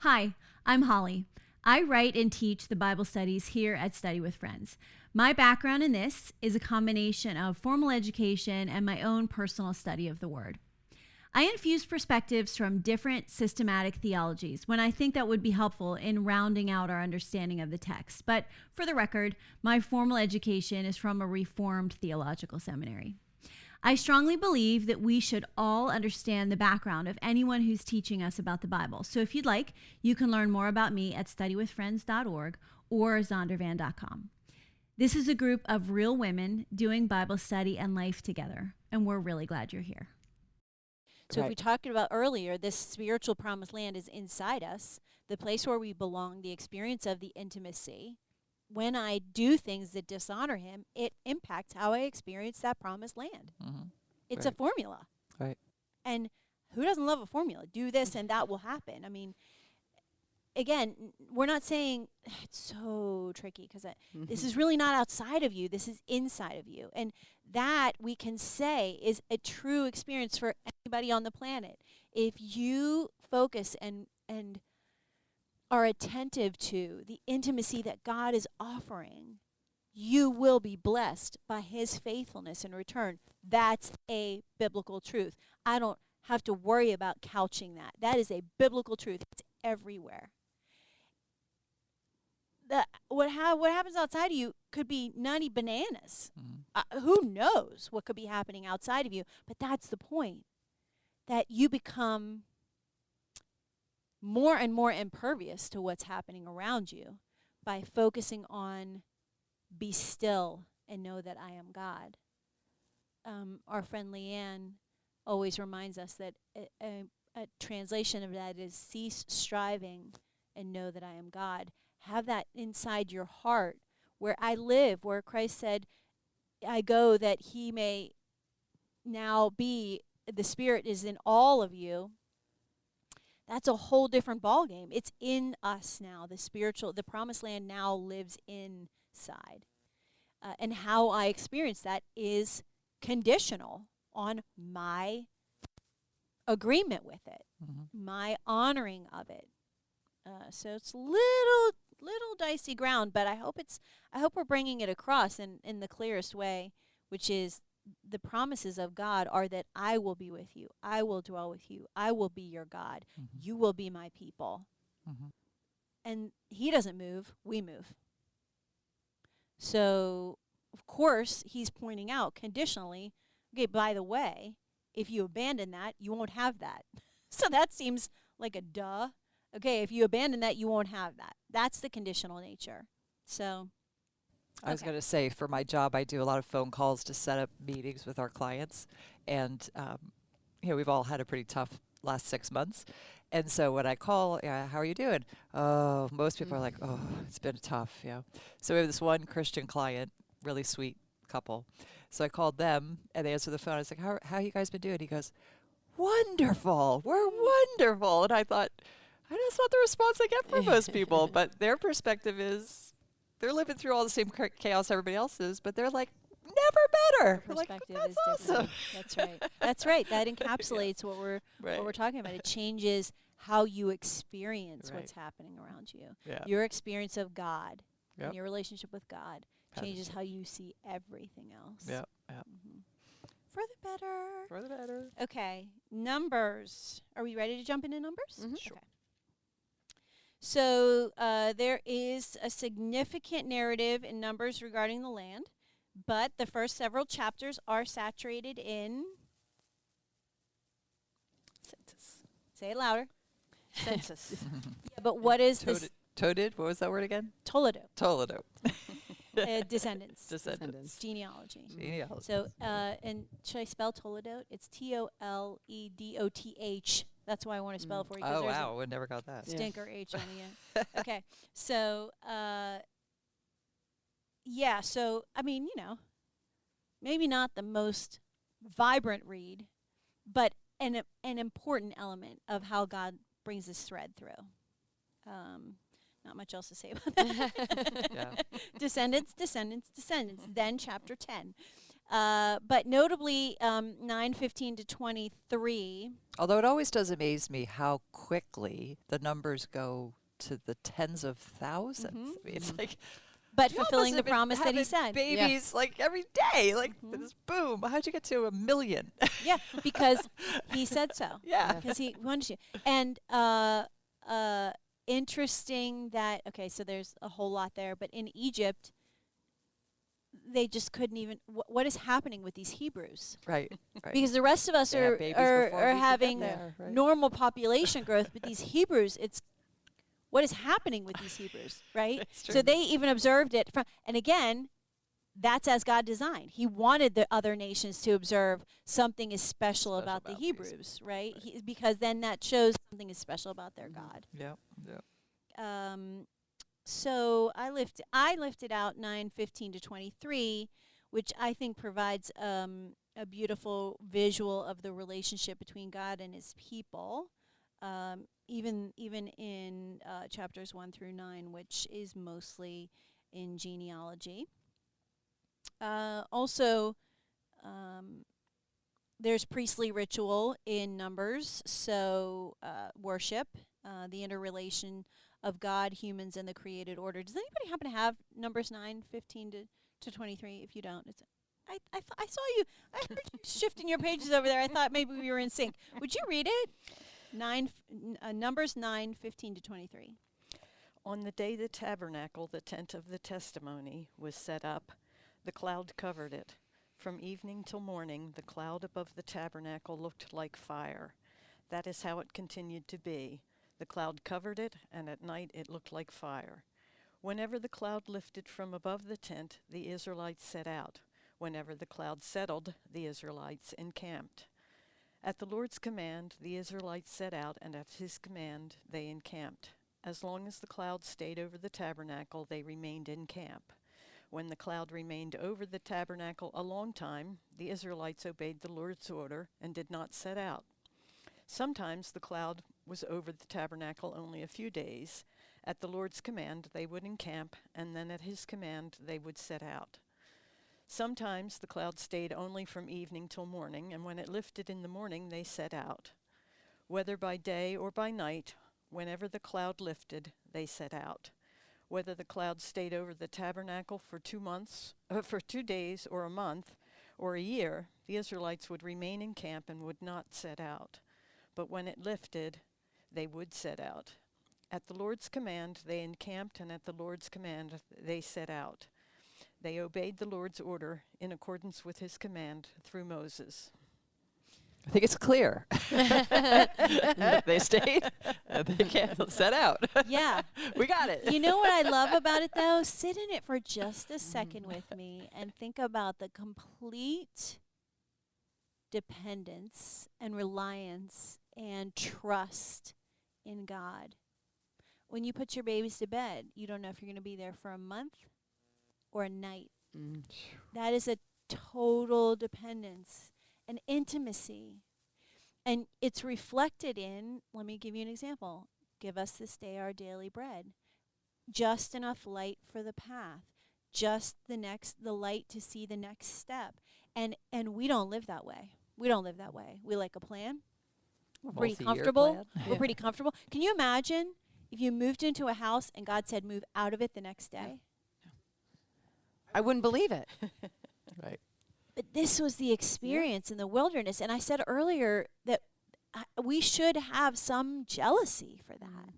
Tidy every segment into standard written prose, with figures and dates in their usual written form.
Hi, I'm Holly. I write and teach the Bible studies here at Study with Friends. My background in this is a combination of formal education and my own personal study of the Word. I infuse perspectives from different systematic theologies when I think that would be helpful in rounding out our understanding of the text. But for the record, my formal education is from a Reformed theological seminary. I strongly believe that we should all understand the background of anyone who's teaching us about the Bible. So if you'd like, you can learn more about me at studywithfriends.org or zondervan.com. This is a group of real women doing Bible study and life together, and we're really glad you're here. So if we talked about earlier, this spiritual promised land is inside us, the place where we belong, the experience of the intimacy. When I do things that dishonor him, it impacts how I experience that promised land. Mm-hmm. It's a formula. Right. And who doesn't love a formula? Do this and that will happen. I mean, again, we're not saying it's so tricky because this is really not outside of you. This is inside of you. And that we can say is a true experience for anybody on the planet. If you focus and are attentive to the intimacy that God is offering, you will be blessed by his faithfulness in return. That's a biblical truth. I don't have to worry about couching that. That is a biblical truth. It's everywhere. What happens outside of you could be nutty bananas. Mm-hmm. Who knows what could be happening outside of you? But that's the point, that you become more and more impervious to what's happening around you by focusing on be still and know that I am God. Our friend Leanne always reminds us that a translation of that is cease striving and know that I am God. Have that inside your heart where I live, where Christ said, I go that he may now be, the Spirit is in all of you. That's a whole different ballgame. It's in us now. The promised land now lives inside. And how I experience that is conditional on my agreement with it, my honoring of it. So it's little dicey ground, but I hope we're bringing it across in the clearest way, which is the promises of God are that I will be with you. I will dwell with you. I will be your God. Mm-hmm. You will be my people. Mm-hmm. And he doesn't move. We move. So, of course, he's pointing out conditionally, okay, by the way, if you abandon that, you won't have that. So that seems like a duh. Okay, if you abandon that, you won't have that. That's the conditional nature. So I was going to say, for my job, I do a lot of phone calls to set up meetings with our clients. And, we've all had a pretty tough last 6 months. And so when I call, how are you doing? Oh, most people are like, oh, it's been tough, So we have this one Christian client, really sweet couple. So I called them, and they answered the phone. I was like, how you guys been doing? He goes, wonderful. We're wonderful. And I thought, I know it's not the response I get from most people, but their perspective is, they're living through all the same chaos everybody else is, but they're like, never better. Perspective like, is awesome. Different. That's right. That encapsulates what we're talking about. It changes how you experience what's happening around you. Yeah. Your experience of God and your relationship with God changes how you see everything else. Yeah. Mm-hmm. For the better. Okay. Okay. Numbers. Are we ready to jump into Numbers? Mm-hmm. Sure. Okay. So there is a significant narrative in Numbers regarding the land, but the first several chapters are saturated in census. Say it louder. Census. Yeah, but what is this? Toted? What was that word again? Toledoth. Descendants. Genealogy. Genealogy. So, and should I spell Toledoth? It's Toledoth. That's why I want to spell it for you. Oh, wow. We never got that. Stinker H on the end. Okay. So, so, I mean, maybe not the most vibrant read, but an important element of how God brings this thread through. Not much else to say about that. Descendants. Then chapter 10. But notably, 9:15 to 23. Although it always does amaze me how quickly the numbers go to the tens of thousands. I mean, it's like, But y'all fulfilling must the have been promise that he having said. babies like every day, like this boom. How'd you get to 1 million? Yeah, because he said so. Yeah. Because he wanted to. And interesting that, okay, so there's a whole lot there, but in Egypt, they just couldn't even, what is happening with these Hebrews? Right. Right. Because the rest of us They had are, babies are, before are we could get having there, right? normal population growth, but these Hebrews, it's, what is happening with these Hebrews, right? That's So true. they even observed it from, and again, that's as God designed. He wanted the other nations to observe something is special about the about these. Hebrews, right? Because then that shows something is special about their God. Yeah. Yeah. So I lifted out 9:15 to 23, which I think provides a beautiful visual of the relationship between God and His people. Even in chapters 1 through 9, which is mostly in genealogy. Also, there's priestly ritual in Numbers, so worship, the interrelation of God, humans, and the created order. Does anybody happen to have Numbers 9:15 to 23? If you don't, I saw you. I heard you shifting your pages over there. I thought maybe we were in sync. Would you read it? Numbers 9:15 to 23. On the day the tabernacle, the tent of the testimony, was set up, the cloud covered it. From evening till morning, the cloud above the tabernacle looked like fire. That is how it continued to be. The cloud covered it, and at night it looked like fire. Whenever the cloud lifted from above the tent, the Israelites set out. Whenever the cloud settled, the Israelites encamped. At the Lord's command, the Israelites set out, and at his command they encamped. As long as the cloud stayed over the tabernacle, they remained in camp. When the cloud remained over the tabernacle a long time, the Israelites obeyed the Lord's order and did not set out. Sometimes the cloud was over the tabernacle only a few days. At the Lord's command, they would encamp, and then at his command, they would set out. Sometimes the cloud stayed only from evening till morning, and when it lifted in the morning, they set out. Whether by day or by night, whenever the cloud lifted, they set out. Whether the cloud stayed over the tabernacle for 2 days or a month or a year, the Israelites would remain in camp and would not set out. But when it lifted, they would set out. At the Lord's command, they encamped, and at the Lord's command, they set out. They obeyed the Lord's order in accordance with his command through Moses. I think it's clear. They stayed. They can't set out. Yeah. We got it. You know what I love about it, though? Sit in it for just a second with me and think about the complete dependence and reliance and trust in God. When you put your babies to bed, you don't know if you're going to be there for a month or a night. That is a total dependence, an intimacy. And it's reflected in, let me give you an example. Give us this day our daily bread. Just enough light for the path. Just the light to see the next step. And we don't live that way. We don't live that way. We like a plan. We're pretty comfortable. We're pretty comfortable. Can you imagine if you moved into a house and God said move out of it the next day? I wouldn't believe it. Right. But this was the experience in the wilderness. And I said earlier that we should have some jealousy for that.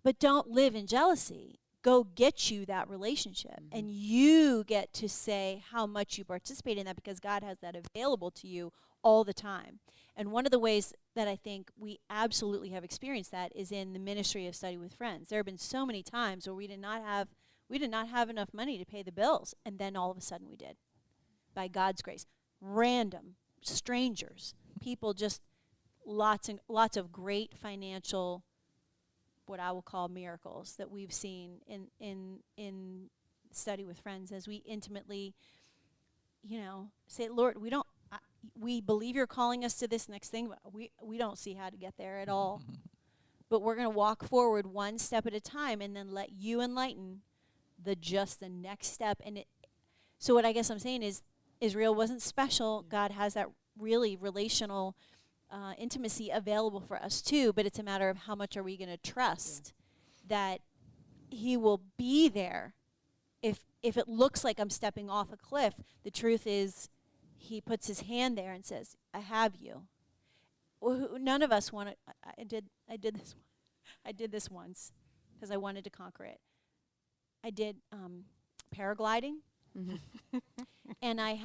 But don't live in jealousy. Go get you that relationship. And you get to say how much you participate in that because God has that available to you all the time. And one of the ways that I think we absolutely have experienced that is in the ministry of Study with Friends. There have been so many times where we did not have enough money to pay the bills, and then all of a sudden we did. By God's grace. Random strangers, people, just lots of great financial, what I will call miracles that we've seen in Study with Friends as we intimately, say, Lord, we believe you're calling us to this next thing, but we don't see how to get there at all. But we're going to walk forward one step at a time and then let you enlighten the next step. And So what I guess I'm saying is Israel wasn't special. God has that really relational intimacy available for us too, but it's a matter of how much are we going to trust that he will be there. If it looks like I'm stepping off a cliff, the truth is he puts his hand there and says, I have you. None of us want to. I did this. I did this once because I wanted to conquer it. I did paragliding, and I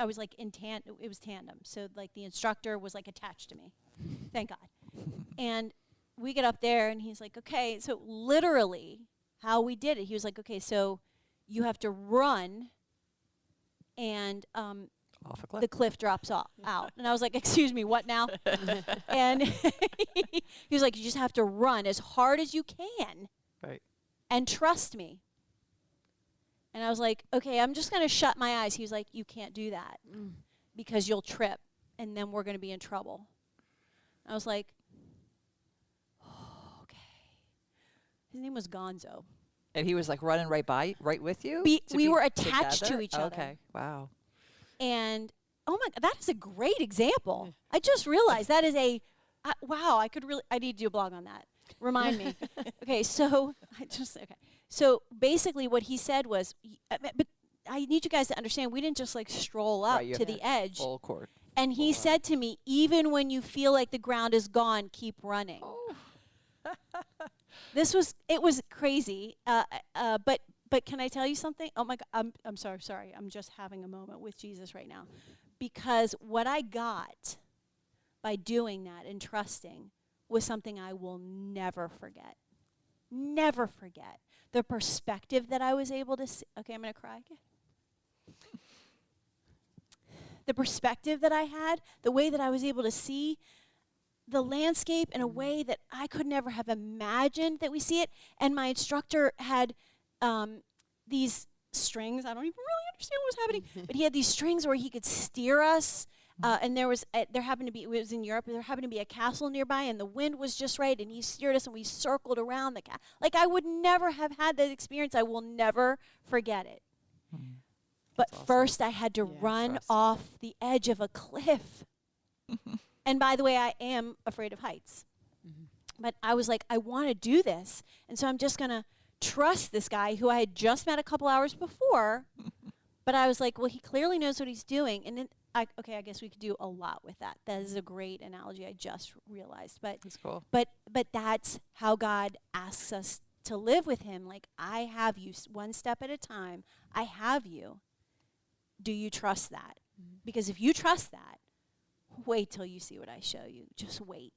was like in it was tandem, so like the instructor was like attached to me. Thank God. And we get up there, and he's like, okay, so literally how we did it, he was like, okay, so you have to run, and Off a cliff. the cliff drops out. And I was like, excuse me, what now? And he was like, you just have to run as hard as you can. Right. And trust me. And I was like, okay, I'm just going to shut my eyes. He was like, you can't do that because you'll trip, and then we're going to be in trouble. I was like, oh, okay. His name was Gonzo. And he was like running right with you? We were attached to each other. Okay, wow. And, oh my God, that is a great example. I just realized that is wow, I need to do a blog on that. Remind me. Okay, so, So basically what he said was, but I need you guys to understand, we didn't just like stroll up to the edge. Full court. And he said to me, even when you feel like the ground is gone, keep running. Oh. It was crazy. But can I tell you something? Oh my God, I'm sorry. I'm just having a moment with Jesus right now. Because what I got by doing that and trusting was something I will never forget. Never forget. The perspective that I was able to see. Okay, I'm going to cry again. The perspective that I had, the way that I was able to see the landscape in a way that I could never have imagined that we see it. And my instructor had these strings. I don't even really understand what was happening, but he had these strings where he could steer us. And there happened to be, it was in Europe, there happened to be a castle nearby, and the wind was just right, and he steered us, and we circled around the castle. Like, I would never have had that experience. I will never forget it. But awesome. first, I had to run Trust. off the edge of a cliff. And by the way, I am afraid of heights. But I was like, I want to do this. And so I'm just going to trust this guy who I had just met a couple hours before. But I was like, well, he clearly knows what he's doing. And then, I guess we could do a lot with that. That is a great analogy. I just realized. But That's cool. But that's how God asks us to live with him. Like, I have you one step at a time. I have you. Do you trust that? Because if you trust that, wait till you see what I show you. Just wait.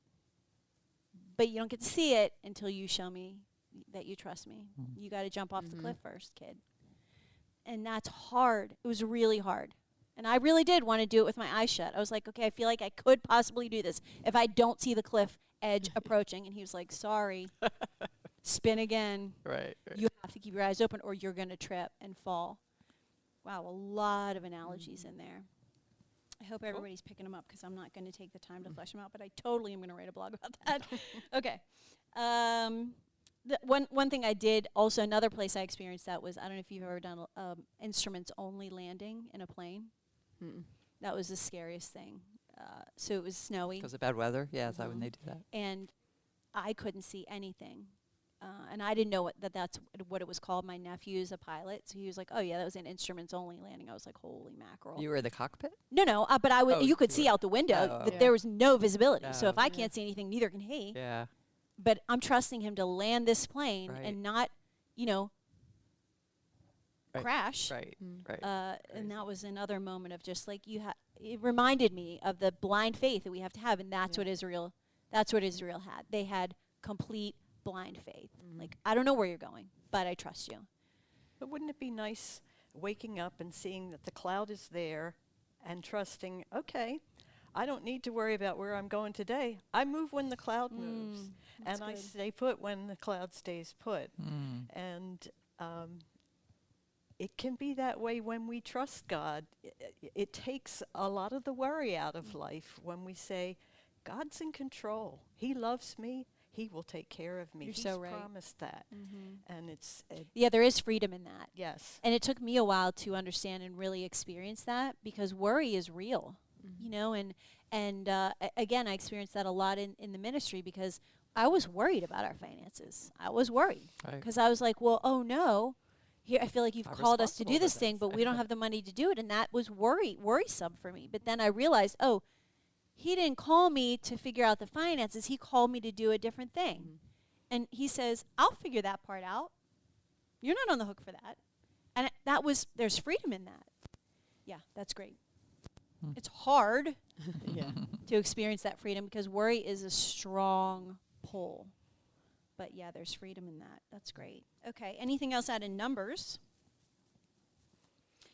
But you don't get to see it until you show me that you trust me. You got to jump off the cliff first, kid. And that's hard. It was really hard. And I really did want to do it with my eyes shut. I was like, okay, I feel like I could possibly do this if I don't see the cliff edge approaching. And he was like, sorry, spin again. Right. You have to keep your eyes open or you're going to trip and fall. Wow, a lot of analogies in there. I hope everybody's picking them up because I'm not going to take the time to flesh them out, but I totally am going to write a blog about that. Okay. One thing I did, also another place I experienced that was, I don't know if you've ever done instruments-only landing in a plane. That was the scariest thing. So it was snowy. Because of bad weather? Yeah, is that when they do that? And I couldn't see anything. And I didn't know that's what it was called. My nephew's a pilot, so he was like, "Oh yeah, that was an instruments-only landing." I was like, "Holy mackerel!" You were in the cockpit? No, but I would. Oh, you could you see were- out the window Oh, that okay. there was no visibility. So if No. I can't see anything, neither can he. Yeah. But I'm trusting him to land this plane Right. and not, Right. crash. Right. Right. And that was another moment of just like it reminded me of the blind faith that we have to have, and that's what Israel had. They had complete blind faith. Like, I don't know where you're going, but I trust you. But wouldn't it be nice waking up and seeing that the cloud is there and trusting, okay, I don't need to worry about where I'm going today. I move when the cloud moves. And I good. stay put when the cloud stays put. Mm. And it can be that way when we trust God. It takes a lot of the worry out of life when we say, God's in control. He loves me. He will take care of me. You're He's so right. promised that. And Yeah, there is freedom in that. yes. And it took me a while to understand and really experience that, because worry is real, you know, and again, I experienced that a lot in the ministry, because I was worried about our finances. I was worried Right. because I was like, well, oh no, here I feel like you've I'm called us to responsible do for this thing, this. but we don't have the money to do it. And that was worrisome for me. But then I realized, oh, he didn't call me to figure out the finances. He called me to do a different thing. And he says, I'll figure that part out. You're not on the hook for that. And there's freedom in that. Yeah, that's great. It's hard Yeah. to experience that freedom, because worry is a strong pull. But yeah, there's freedom in that. That's great. Okay, anything else out in Numbers?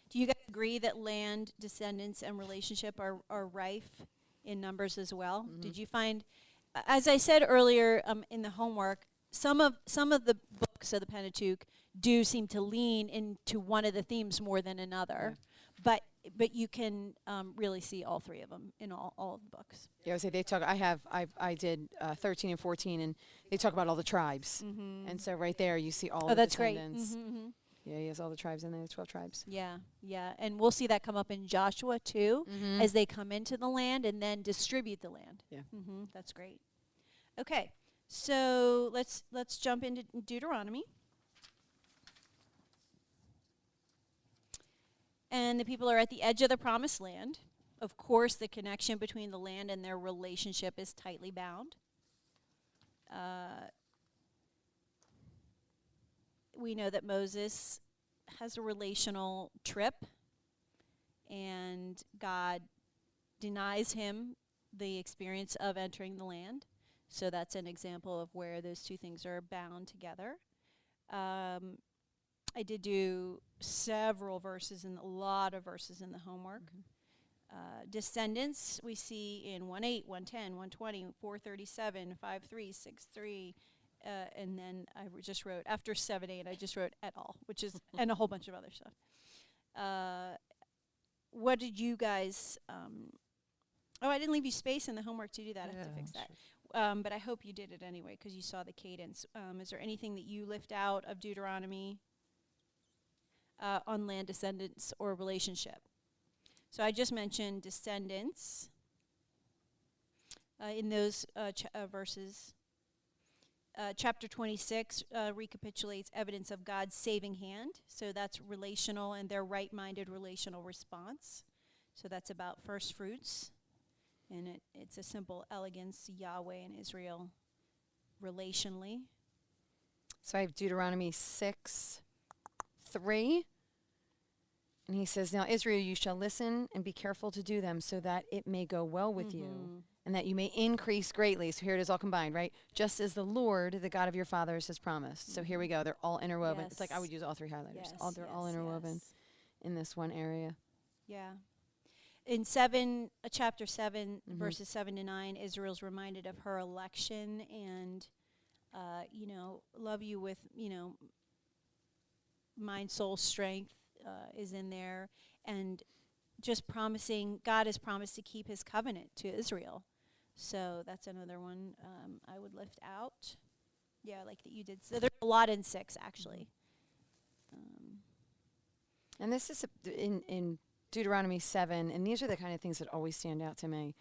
Do you guys agree that land, descendants, and relationship are rife in Numbers as well? Did you find, as I said earlier in the homework, some of the books of the Pentateuch do seem to lean into one of the themes more than another, but you can really see all three of them in all of the books. Yeah, I would say they talk. I did 13 and 14, and they talk about all the tribes. And so right there, you see all the that's great. descendants. Yeah, he has all the tribes in there, the 12 tribes. Yeah, and we'll see that come up in Joshua too, as they come into the land and then distribute the land. Yeah. That's great. Okay, so let's jump into Deuteronomy. And the people are at the edge of the promised land. Of course, the connection between the land and their relationship is tightly bound. We know that Moses has a relational trip, and God denies him the experience of entering the land. So that's an example of where those two things are bound together. I did do several verses, and a lot of verses in the homework. Descendants, we see in 1:8, 1:10, 1:20, 4:37, 5:3, 6:3, and then I just wrote, after 7:8, I just wrote et al., which is, and a whole bunch of other stuff. What did you guys, I didn't leave you space in the homework to do that. I have to fix that. But I hope you did it anyway, because you saw the cadence. Is there anything that you lift out of Deuteronomy on land, descendants, or relationship? So I just mentioned descendants in those verses. Chapter 26 recapitulates evidence of God's saving hand. So that's relational, and their right-minded relational response. So that's about first fruits. And it's a simple elegance, Yahweh and Israel relationally. So I have Deuteronomy 6:3. And he says, now, Israel, you shall listen and be careful to do them, so that it may go well with you, and that you may increase greatly. So here it is all combined, right? Just as the Lord, the God of your fathers, has promised. So here we go. They're all interwoven. It's like I would use all three highlighters. They're all interwoven in this one area. Yeah. In chapter 7, verses 7 to 9, Israel's reminded of her election and, love you with, mind, soul, strength is in there. And just promising, God has promised to keep his covenant to Israel. So that's another one I would lift out. Yeah, like that you did. So there's a lot in 6, actually. And this is in Deuteronomy 7, and these are the kind of things that always stand out to me.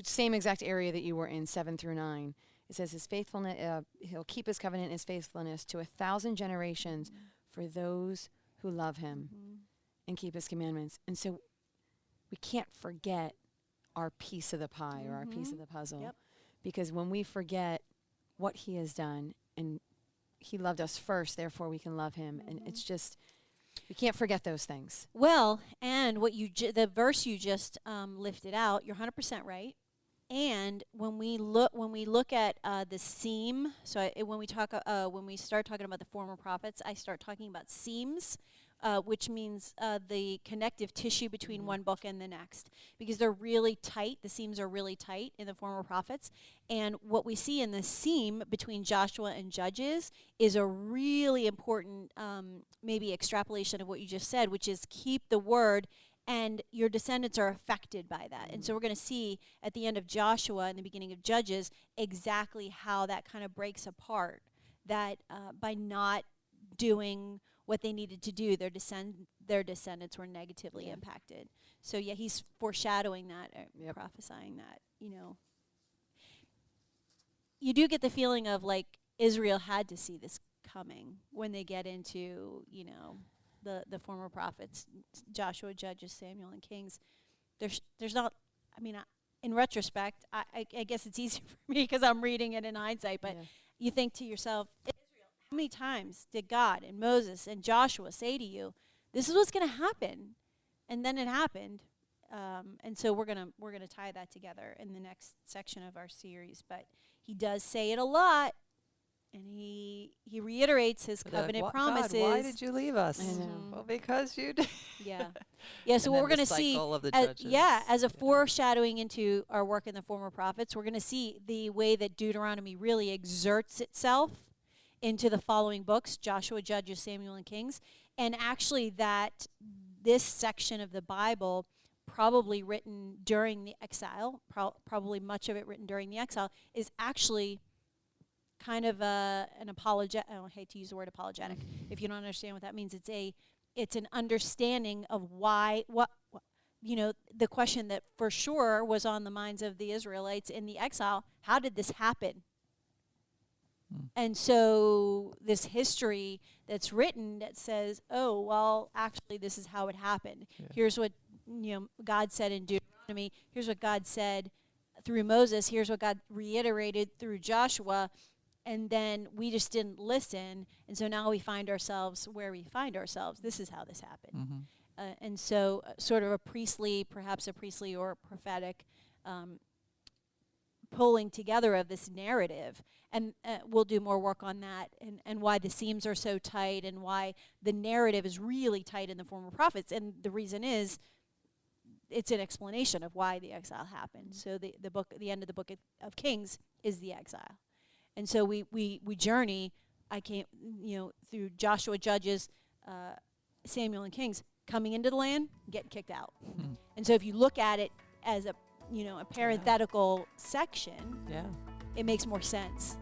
Same exact area that you were in, 7 through 9. It says his faithfulness, he'll keep his covenant and his faithfulness to 1,000 generations for those who love him and keep his commandments. And so we can't forget our piece of the pie or our piece of the puzzle. Because when we forget what he has done, and he loved us first, therefore we can love him. And it's just, we can't forget those things. Well, and what the verse you just lifted out, you're 100% right. And when we look at the seam, so when we start talking about the former prophets, I start talking about seams, which means the connective tissue between one book and the next, because they're really tight. The seams are really tight in the former prophets, and what we see in the seam between Joshua and Judges is a really important, maybe extrapolation of what you just said, which is keep the word and your descendants are affected by that. And so we're going to see at the end of Joshua and the beginning of Judges exactly how that kind of breaks apart, that by not doing what they needed to do, their descendants were negatively impacted. So yeah, he's foreshadowing that, prophesying that, You do get the feeling of like Israel had to see this coming when they get into, the former prophets, Joshua, Judges, Samuel, and Kings. There's not, in retrospect, I guess it's easy for me because I'm reading it in hindsight, but you think to yourself, Israel, how many times did God and Moses and Joshua say to you, this is what's going to happen? And then it happened. And so we're gonna tie that together in the next section of our series. But he does say it a lot. And he reiterates his covenant promises. God, why did you leave us? I know. Well, because you did. Yeah. So what we're going to see, as a foreshadowing into our work in the former prophets, we're going to see the way that Deuteronomy really exerts itself into the following books, Joshua, Judges, Samuel, and Kings. And actually that this section of the Bible, probably written during the exile, probably much of it written during the exile, is actually kind of an apologetic. I hate to use the word apologetic. If you don't understand what that means, it's an understanding of why the question that for sure was on the minds of the Israelites in the exile: how did this happen? And so this history that's written that says, oh well, actually this is how it happened. Here's what God said in Deuteronomy. Here's what God said through Moses. Here's what God reiterated through Joshua. And then we just didn't listen, and so now we find ourselves where we find ourselves. This is how this happened. And so sort of perhaps a priestly or prophetic pulling together of this narrative. And we'll do more work on that and why the seams are so tight and why the narrative is really tight in the former prophets. And the reason is it's an explanation of why the exile happened. So the end of the book of Kings is the exile. And so we journey, through Joshua, Judges, Samuel, and Kings, coming into the land, getting kicked out. And so if you look at it as a parenthetical section, it makes more sense.